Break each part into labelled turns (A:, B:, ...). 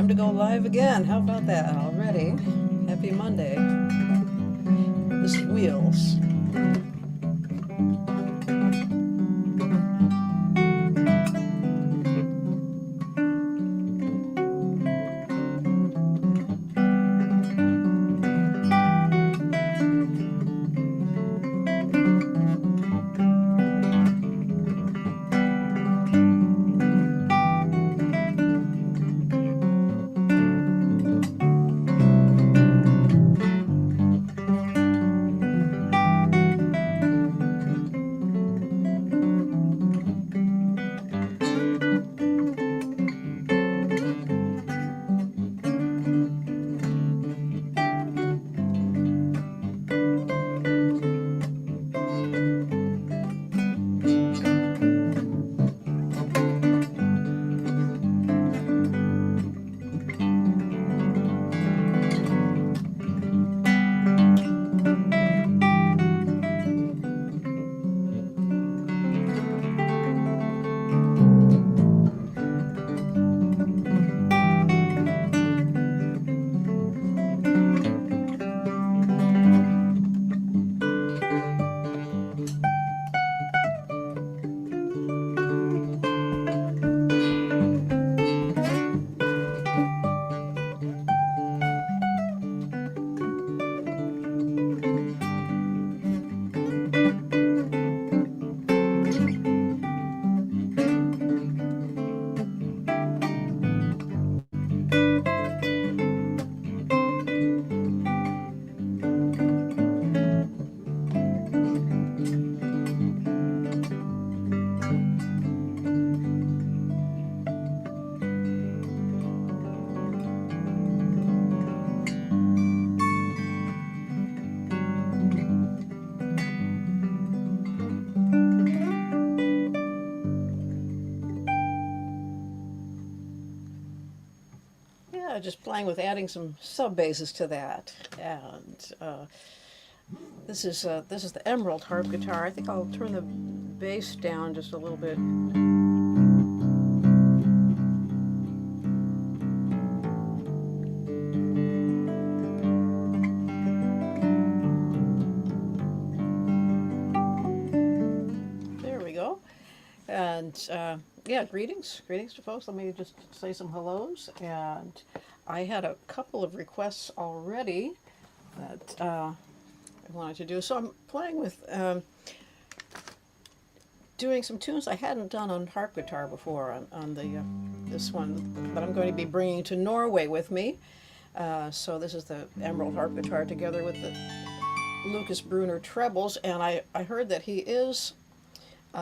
A: Time to go live again. How about that already? Happy Monday. This is Wheels. Just playing with adding some sub basses to that, and this is the Emerald harp guitar. I think I'll turn the bass down just a little bit. There we go, and yeah, greetings to folks. Let me just say some hellos, and I had a couple of requests already that I wanted to do. So I'm playing with doing some tunes I hadn't done on harp guitar before on the this one, but I'm going to be bringing to Norway with me. So this is the Emerald harp guitar together with the Lucas Brunner trebles, and I heard that he is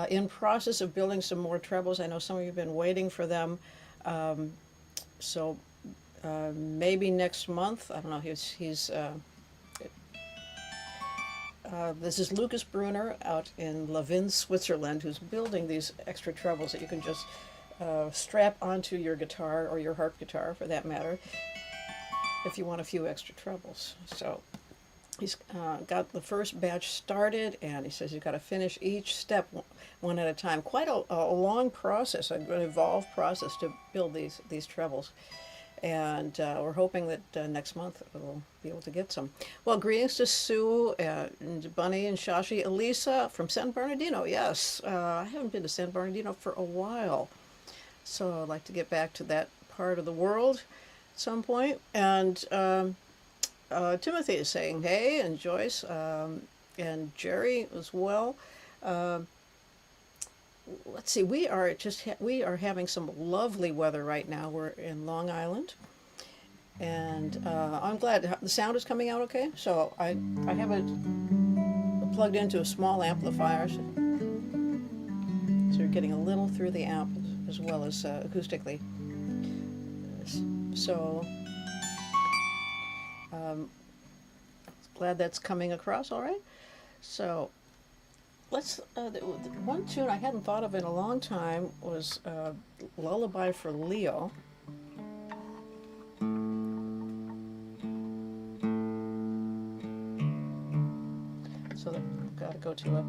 A: in process of building some more trebles. I know some of you have been waiting for them. So maybe next month. I don't know. This is Lucas Brunner out in Lavin, Switzerland, who's building these extra trebles that you can just strap onto your guitar or your harp guitar, for that matter, if you want a few extra trebles. So he's got the first batch started, and he says you've got to finish each step one at a time. Quite a long process, an involved process to build these trebles. And we're hoping that next month we'll be able to get some. Well, greetings to Sue, and Bunny, and Shashi. Elisa from San Bernardino. Yes, I haven't been to San Bernardino for a while, so I'd like to get back to that part of the world at some point. And Timothy is saying hey, and Joyce, and Jerry as well. Let's see, we are having some lovely weather right now. We're in Long Island, and I'm glad the sound is coming out okay. So I have it plugged into a small amplifier, so you're getting a little through the amp as well as acoustically. So glad that's coming across all right. So let's, one tune I hadn't thought of in a long time was Lullaby for Leo. So I've got to go to a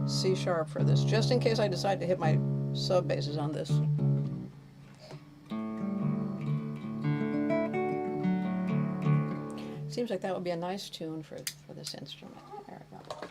A: C sharp for this, just in case I decide to hit my sub basses on this. Seems like that would be a nice tune for this instrument. There we go.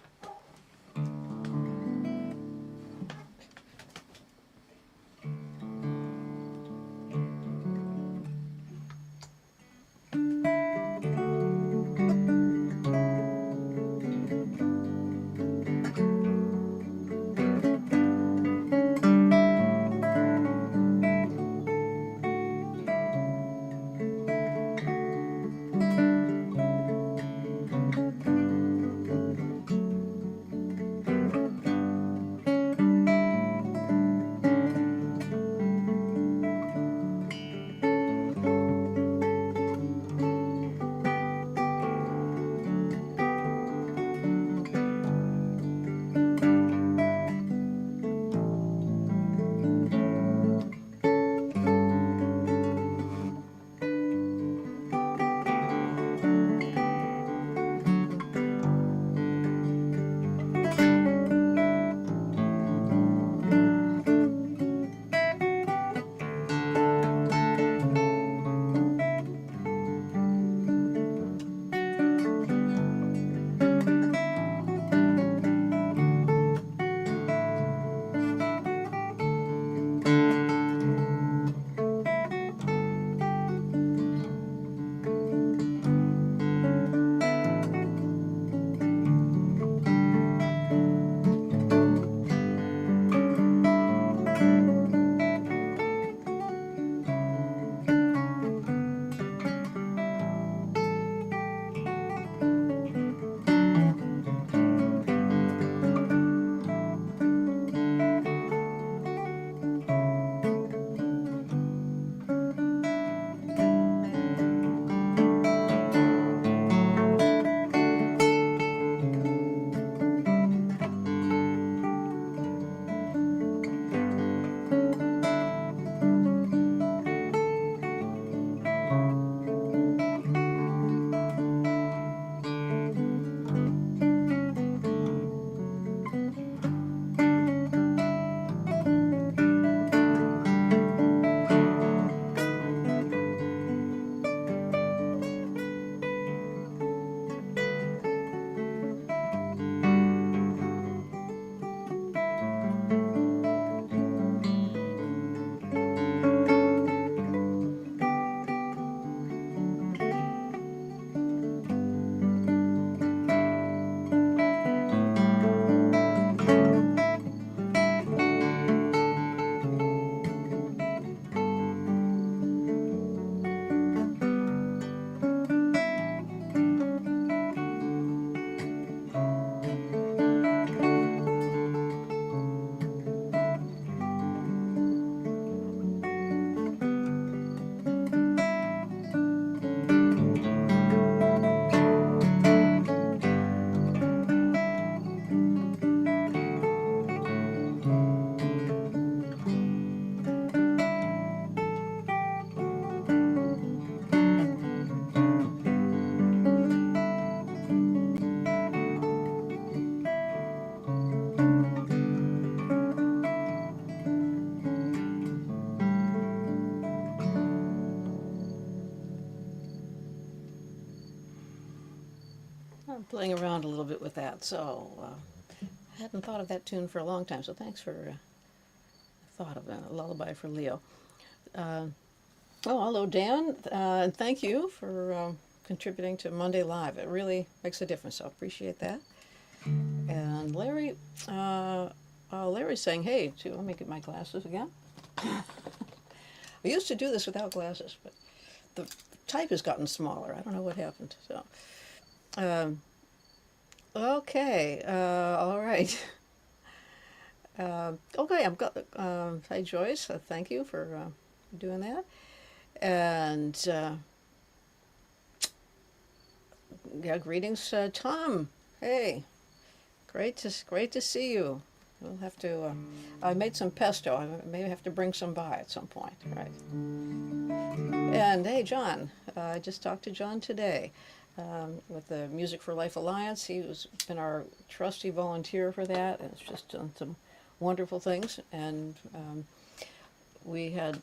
A: I'm playing around a little bit with that, so I hadn't thought of that tune for a long time, so thanks for thought of a lullaby for Leo. Oh, hello, Dan, and thank you for contributing to Monday Live. It really makes a difference, so I appreciate that. And Larry, Larry's saying, hey, let me get my glasses again. I used to do this without glasses, but the type has gotten smaller. I don't know what happened. So, okay, all right. Okay, I've got. Hi, Joyce. Thank you for doing that. And yeah, greetings, Tom. Hey, great to see you. We'll have to. I made some pesto. I may have to bring some by at some point, right? And hey, John. I just talked to John today with the Music for Life Alliance. He's been our trusty volunteer for that, and it's just done some wonderful things. And we had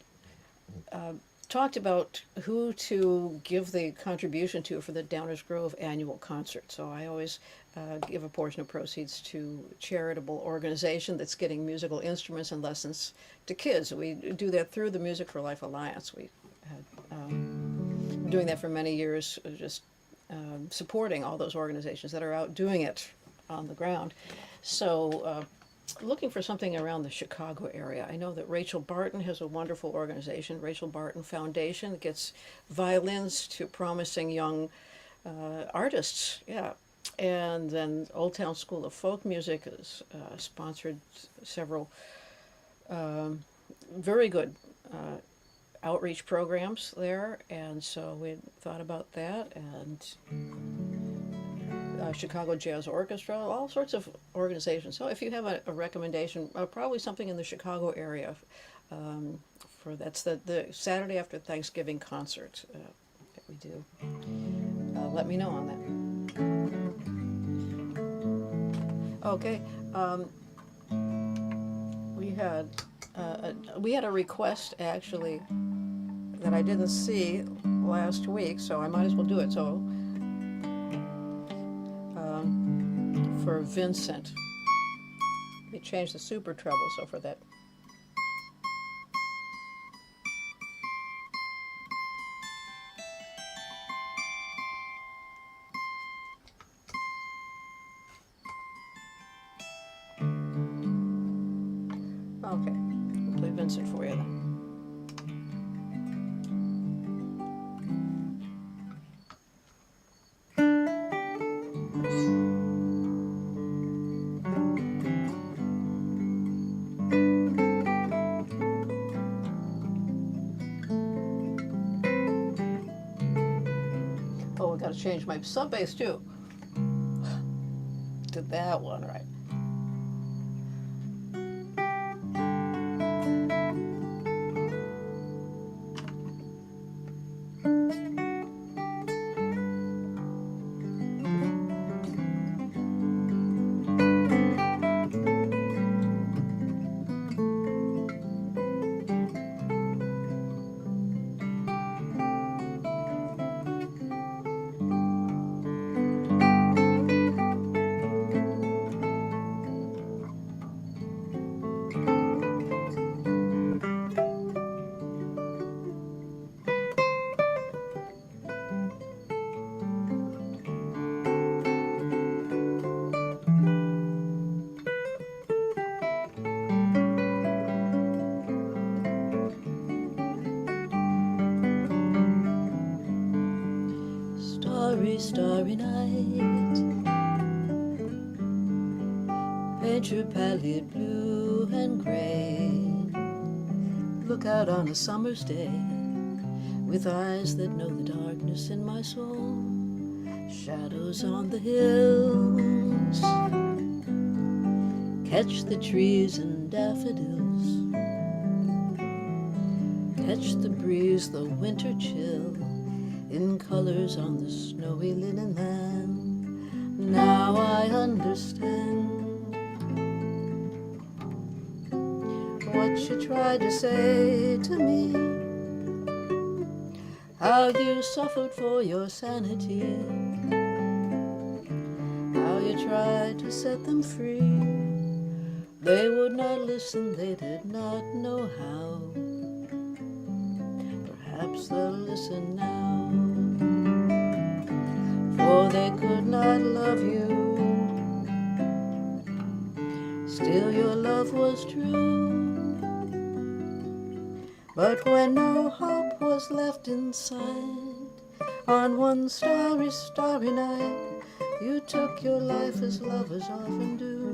A: talked about who to give the contribution to for the Downers Grove annual concert. So I always give a portion of proceeds to a charitable organization that's getting musical instruments and lessons to kids. We do that through the Music for Life Alliance. We had been doing that for many years, just supporting all those organizations that are out doing it on the ground. So looking for something around the Chicago area. I know that Rachel Barton has a wonderful organization, Rachel Barton Foundation, that gets violins to promising young artists. Yeah. And then Old Town School of Folk Music has sponsored several very good outreach programs there, and so we thought about that. And Chicago Jazz Orchestra, all sorts of organizations. So if you have a recommendation, probably something in the Chicago area, for that's the Saturday after Thanksgiving concert that we do. Let me know on that. Okay, we had a request actually that I didn't see last week, so I might as well do it. So. For Vincent, we changed the super-treble, so for that. Okay, we'll play Vincent for you then. Oh, I got to change my sub bass too. Did that one right. Starry, starry night, paint your palette blue and gray. Look out on a summer's day with eyes that know the darkness in my soul. Shadows on the hills, catch the trees and daffodils, catch the breeze, the winter chill, in colors on the snowy linen land. Now I understand what you tried to say to me, how you suffered for your sanity, how you tried to set them free. They would not listen, they did not know how. Perhaps they'll listen now, for they could not love you. Still your love was true. But when no hope was left inside, on one starry, starry night, you took your life as lovers often do.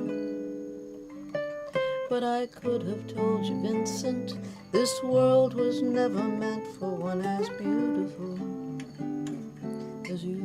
A: But I could have told you, Vincent, this world was never meant for one as beautiful as you.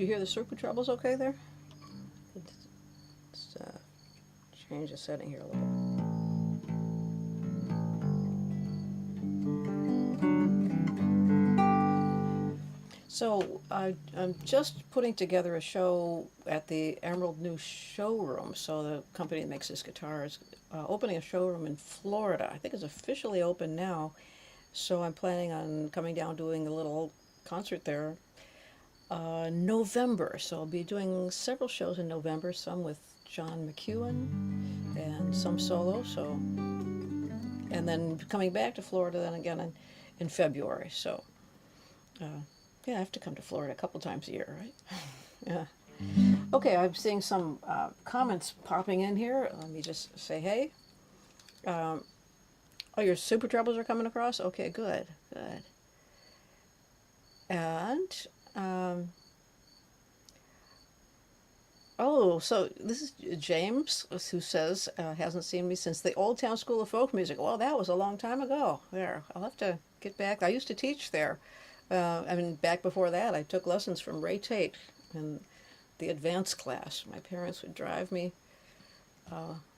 A: you hear the super-trebles okay there? Let's change the setting here a little bit. So I'm just putting together a show at the Emerald New Showroom. So the company that makes this guitar is opening a showroom in Florida. I think it's officially open now. So I'm planning on coming down, doing a little concert there November. So I'll be doing several shows in November, some with John McEwen and some solo. So, and then coming back to Florida then again in February. So yeah, I have to come to Florida a couple times a year, right? Yeah. Okay, I'm seeing some comments popping in here. Let me just say hey. Oh, your super-trebles are coming across? Okay, good, good. And, oh, so this is James, who says, hasn't seen me since the Old Town School of Folk Music. Well, that was a long time ago. There, I'll have to get back. I used to teach there. I mean, back before that, I took lessons from Ray Tate in the advanced class. My parents would drive me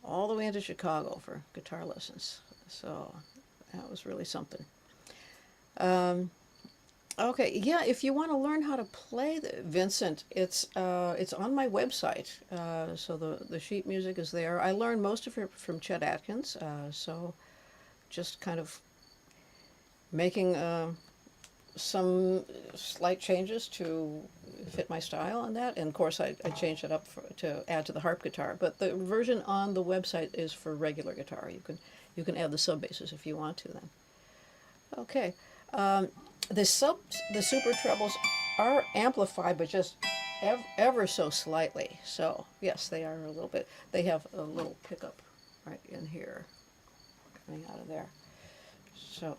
A: all the way into Chicago for guitar lessons. So that was really something. Okay, yeah, if you want to learn how to play Vincent, it's on my website. So the sheet music is there. I learned most of it from Chet Atkins. So just kind of making some slight changes to fit my style on that, and of course I changed it up to add to the harp guitar. But the version on the website is for regular guitar. You can add the sub basses if you want to. Then, okay, the super trebles are amplified, but just ever so slightly. So yes, they are a little bit. They have a little pickup right in here, coming out of there. So.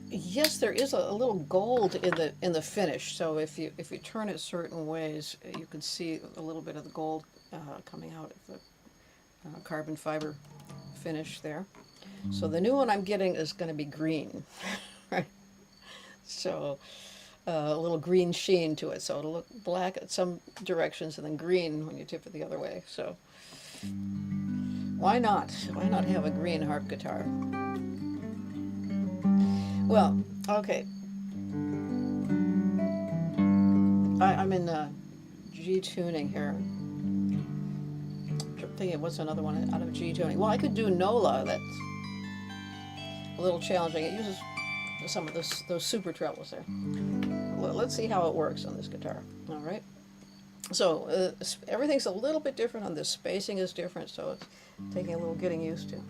A: Yes, there is a little gold in the finish. So if you turn it certain ways, you can see a little bit of the gold coming out of the carbon fiber finish there. So the new one I'm getting is going to be green, right? So a little green sheen to it. So it'll look black at some directions and then green when you tip it the other way. So why not? Why not have a green harp guitar? Well, okay. I'm in G tuning here. I'm thinking, what's another one out of G tuning? Well, I could do NOLA. That's a little challenging. It uses some of those super trebles there. Well, let's see how it works on this guitar. All right. So everything's a little bit different on this. Spacing is different, so it's taking a little getting used to.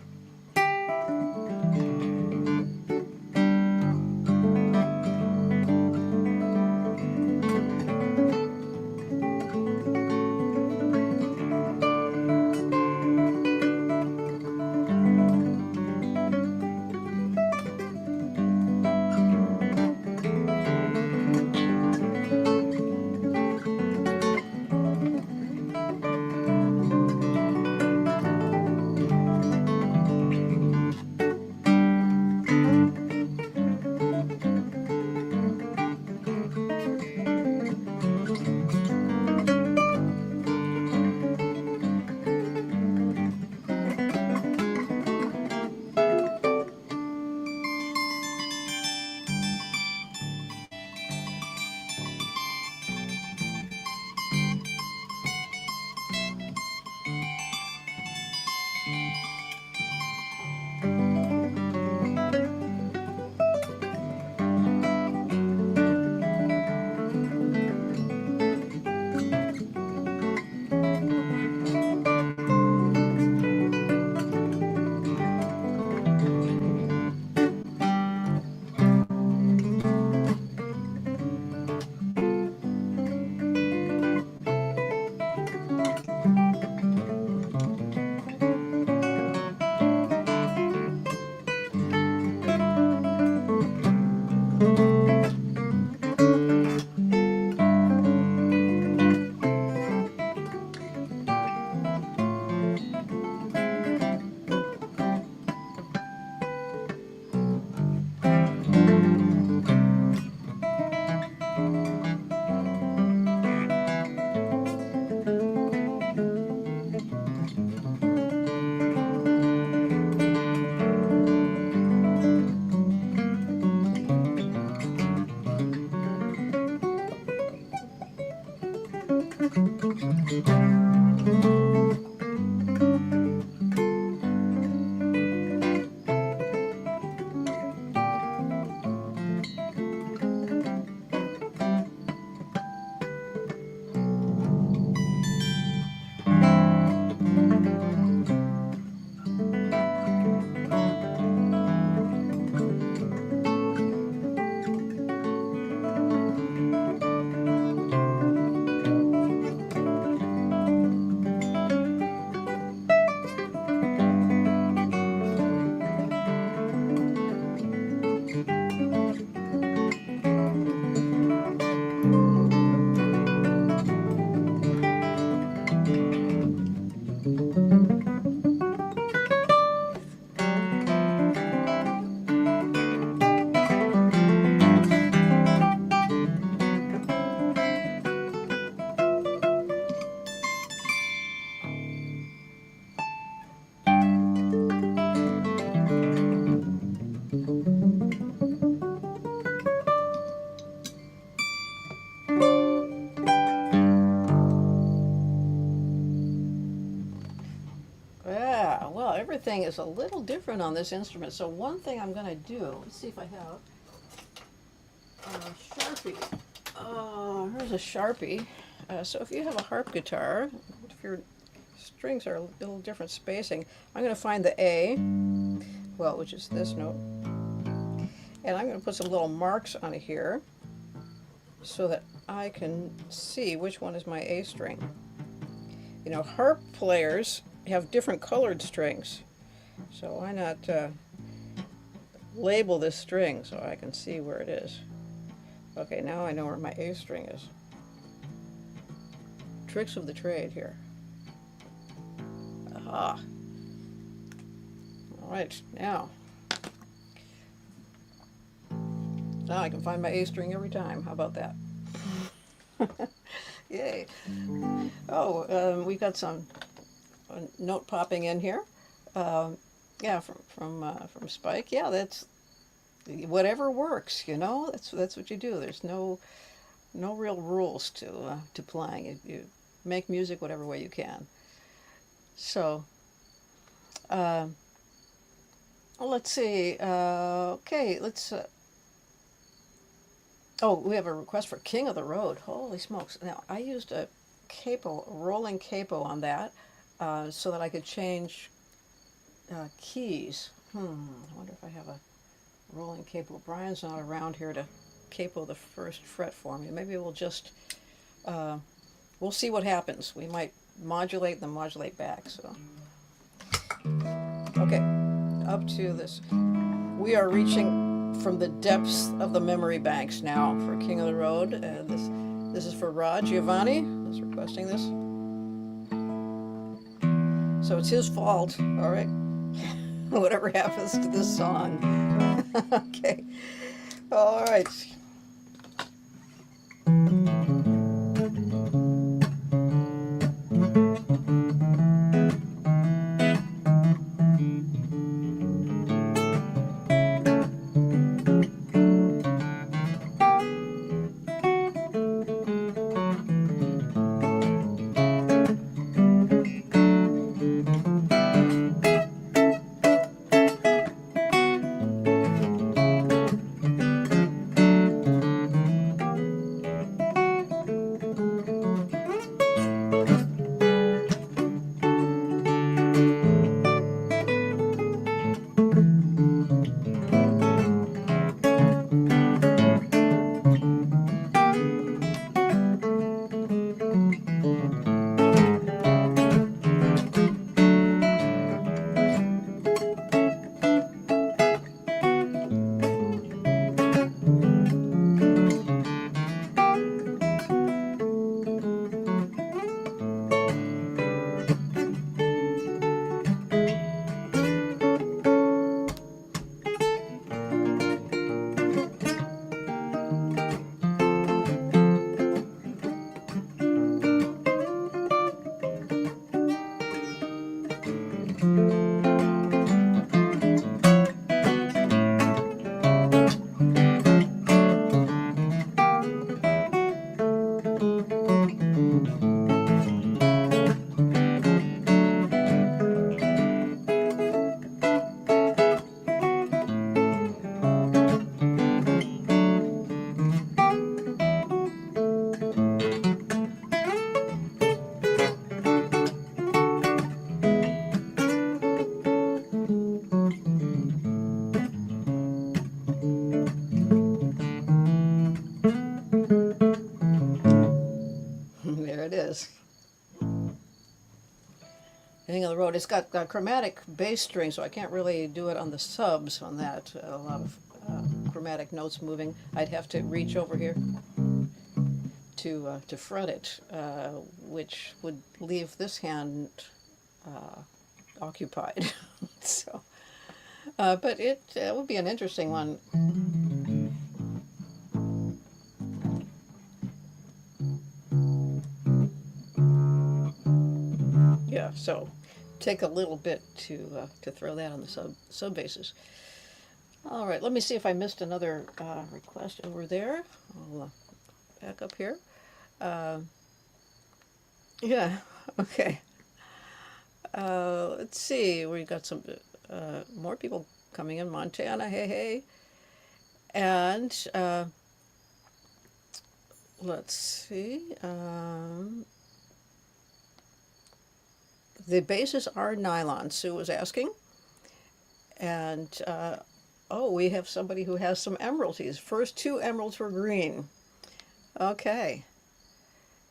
A: Yeah, well, everything is a little different on this instrument. So one thing I'm going to do, let's see if I have a Sharpie. Oh, here's a Sharpie. So if you have a harp guitar, if your strings are a little different spacing, I'm going to find the A, well, which is this note, and I'm going to put some little marks on here so that I can see which one is my A string. You know, harp players have different colored strings, so why not label this string so I can see where it is. Okay, now I know where my A string is. Tricks of the trade here. Aha. All right, now I can find my A string every time. How about that? Yay. Oh, we got some note popping in here. Yeah, from Spike. Yeah, that's whatever works. You know, that's what you do. There's no real rules to playing. You make music whatever way you can. So, well, let's see. Okay, let's. Oh, we have a request for King of the Road. Holy smokes! Now I used a rolling capo on that, so that I could change keys. I wonder if I have a rolling capo. Brian's not around here to capo the first fret for me. Maybe we'll just we'll see what happens. We might modulate, then modulate back. So, okay, up to this. We are reaching from the depths of the memory banks now for King of the Road. This is for Rod Giovanni, who's requesting this. So it's his fault, all right? Whatever happens to this song. Okay, all right. King of the Road. It's got chromatic bass string, so I can't really do it on the subs on that. A lot of chromatic notes moving. I'd have to reach over here to fret it, which would leave this hand occupied. So, but it would be an interesting one. Yeah, so take a little bit to throw that on the sub basses. All right, let me see if I missed another request over there. I'll back up here. Yeah, okay. Let's see, we got some more people coming in. Montana, hey, hey. And let's see. The bases are nylon, Sue was asking. And, oh, we have somebody who has some emeraldies. First two emeralds were green. Okay.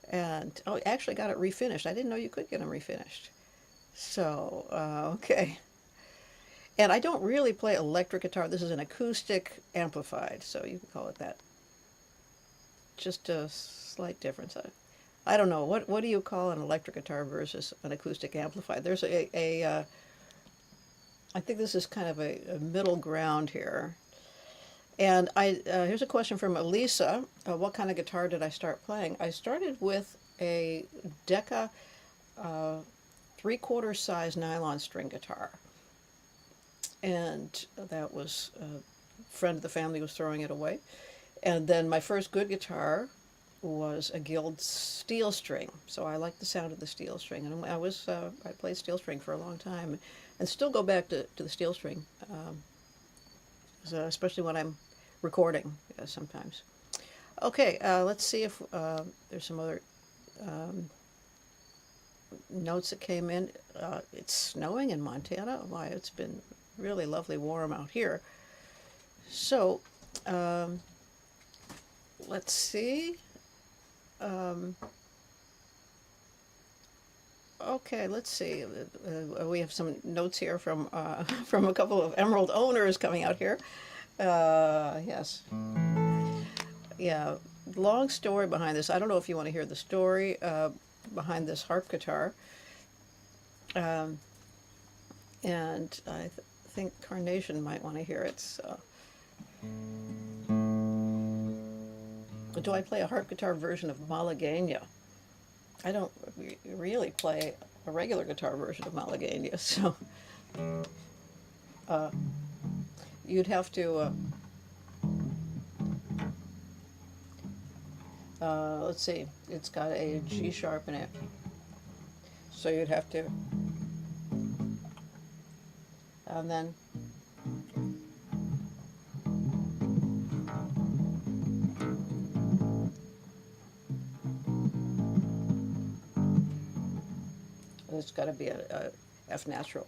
A: And, oh, actually got it refinished. I didn't know you could get them refinished. So, okay. And I don't really play electric guitar. This is an acoustic amplified, so you can call it that. Just a slight difference. I don't know. What do you call an electric guitar versus an acoustic amplified? There's I think this is kind of a middle ground here. And here's a question from Elisa. What kind of guitar did I start playing? I started with a Decca 3/4 size nylon string guitar. And that was a friend of the family was throwing it away. And then my first good guitar was a Guild steel string. So I like the sound of the steel string. And I played steel string for a long time and still go back to the steel string, especially when I'm recording sometimes. Okay, let's see if there's some other notes that came in. It's snowing in Montana. Why, it's been really lovely warm out here. So let's see. Okay, let's see. We have some notes here from from a couple of emerald owners coming out here. Yes. Yeah, long story behind this. I don't know if you want to hear the story behind this harp guitar. And I think Carnation might want to hear it. So. Do I play a harp guitar version of Malagania? I don't really play a regular guitar version of Malagania, so you'd have to let's see, it's got a G sharp in it, so you'd have to, and then it's got to be a F natural.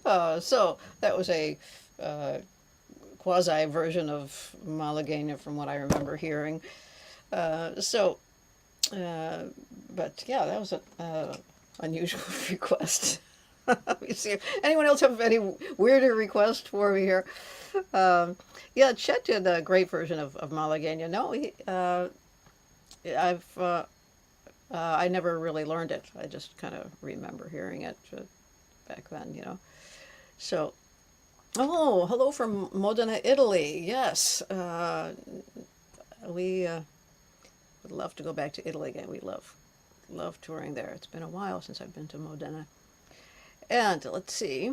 A: So that was a uh, quasi version of Malagania from what I remember hearing. Uh, so, uh, but yeah, that was an unusual request. Let me see. Anyone else have any weirder request for me here? Yeah, Chet did a great version of Malagania. No, I've I never really learned it. I just kind of remember hearing it back then, you know. So, oh, hello from Modena, Italy. Yes, we would love to go back to Italy again. We love touring there. It's been a while since I've been to Modena. And let's see.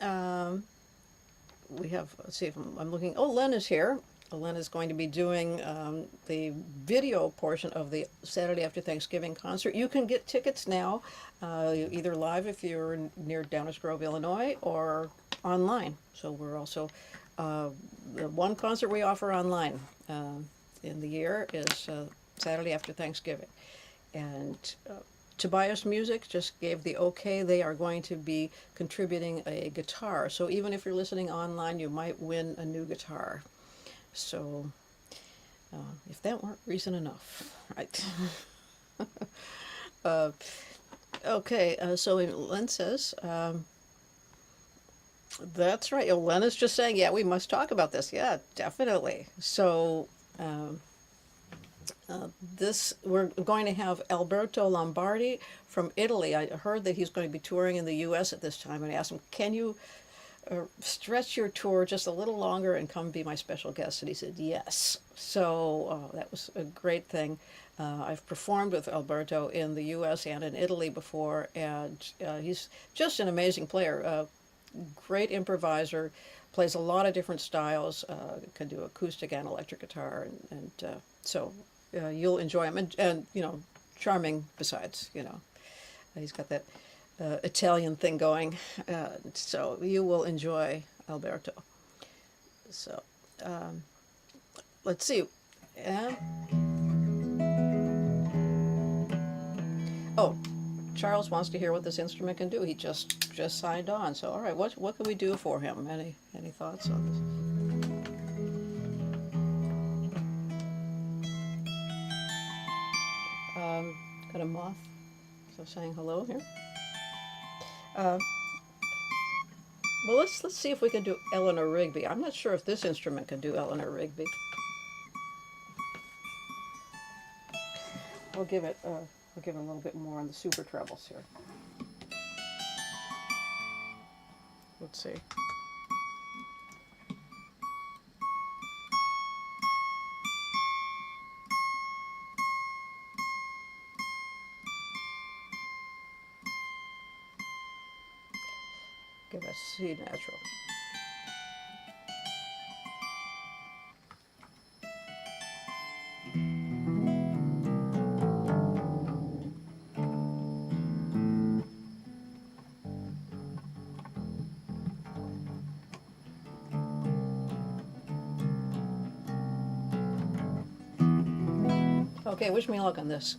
A: Um, we have, let's see if I'm looking. Oh, Len is here. Len is going to be doing the video portion of the Saturday after Thanksgiving concert. You can get tickets now, either live if you're near Downers Grove, Illinois, or online. So we're also, the one concert we offer online in the year is Saturday after Thanksgiving. And Tobias Music just gave the okay. They are going to be contributing a guitar. So even if you're listening online, you might win a new guitar. So if that weren't reason enough, right? uh, okay, so Len says, that's right. Len is just saying, yeah, we must talk about this. Yeah, definitely. So this we're going to have Alberto Lombardi from Italy. I heard that he's going to be touring in the U.S. at this time, and I asked him, "Can you stretch your tour just a little longer and come be my special guest?" And he said yes. So that was a great thing. I've performed with Alberto in the U.S. and in Italy before, and he's just an amazing player. Great improviser, plays a lot of different styles, can do acoustic and electric guitar, and so you'll enjoy him, and you know, charming besides, you know. He's got that Italian thing going, so you will enjoy Alberto. So let's see. Oh, Charles wants to hear what this instrument can do. He just signed on. So all right, what can we do for him? Any thoughts on this? Got a moth, so saying hello here. Uh, well, let's see if we can do Eleanor Rigby. I'm not sure if this instrument can do Eleanor Rigby. We'll give it a little bit more on the super trebles here. Let's see. Give us C natural. Okay, wish me luck on this.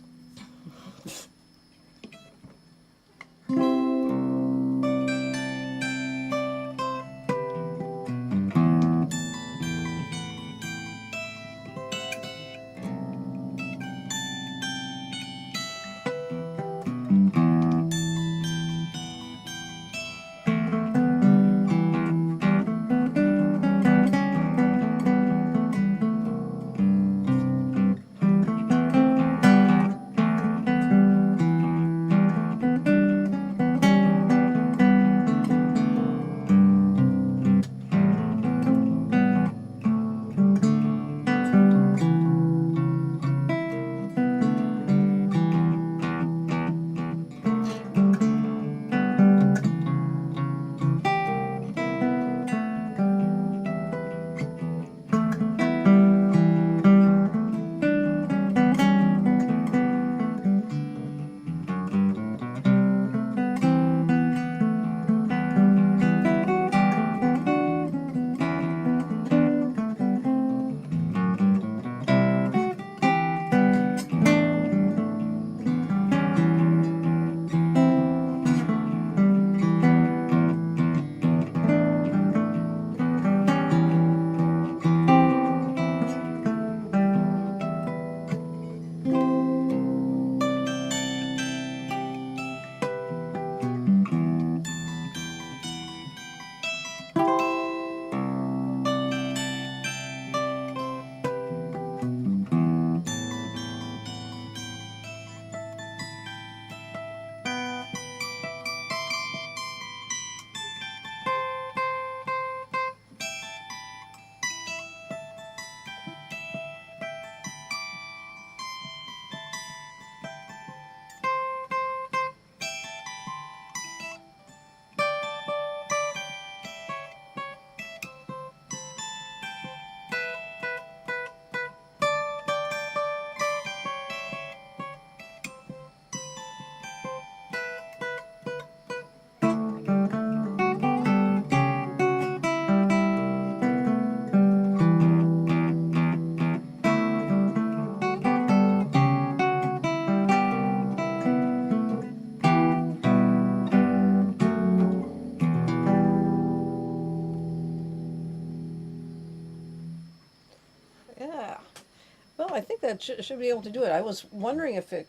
A: Well, I think that should be able to do it. I was wondering if it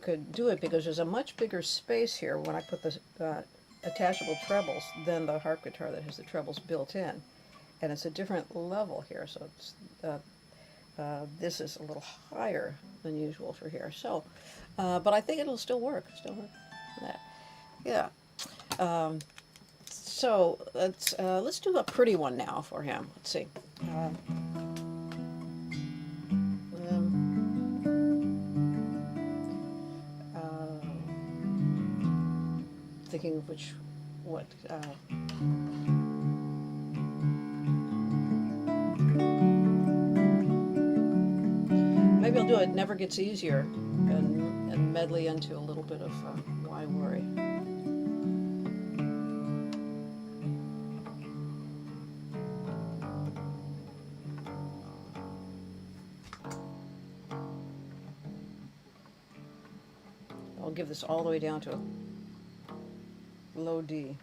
A: could do it because there's a much bigger space here when I put the attachable trebles than the harp guitar that has the trebles built in, and it's a different level here. So it's this is a little higher than usual for here. So, but I think it'll still work. Still work. That. Yeah. So let's do a pretty one now for him. Let's see. Thinking of what. Maybe I'll do it. Never Gets Easier, and medley into a little bit of Why Worry. I'll give this all the way down to a low D.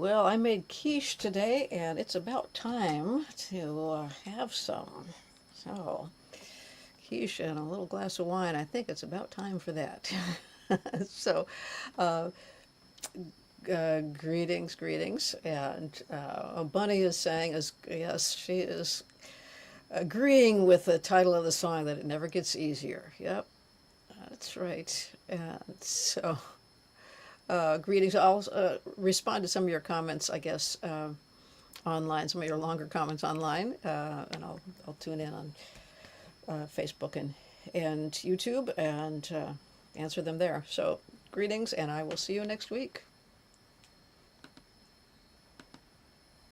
A: Well, I made quiche today, and it's about time to have some. So, quiche and a little glass of wine. I think it's about time for that. So, uh, greetings, greetings. And Bunny is saying, is yes, she is agreeing with the title of the song that it never gets easier. Yep, that's right. And so, greetings. I'll respond to some of your comments, I guess, online, some of your longer comments online, and I'll tune in on Facebook and YouTube and answer them there. So, greetings, and I will see you next week.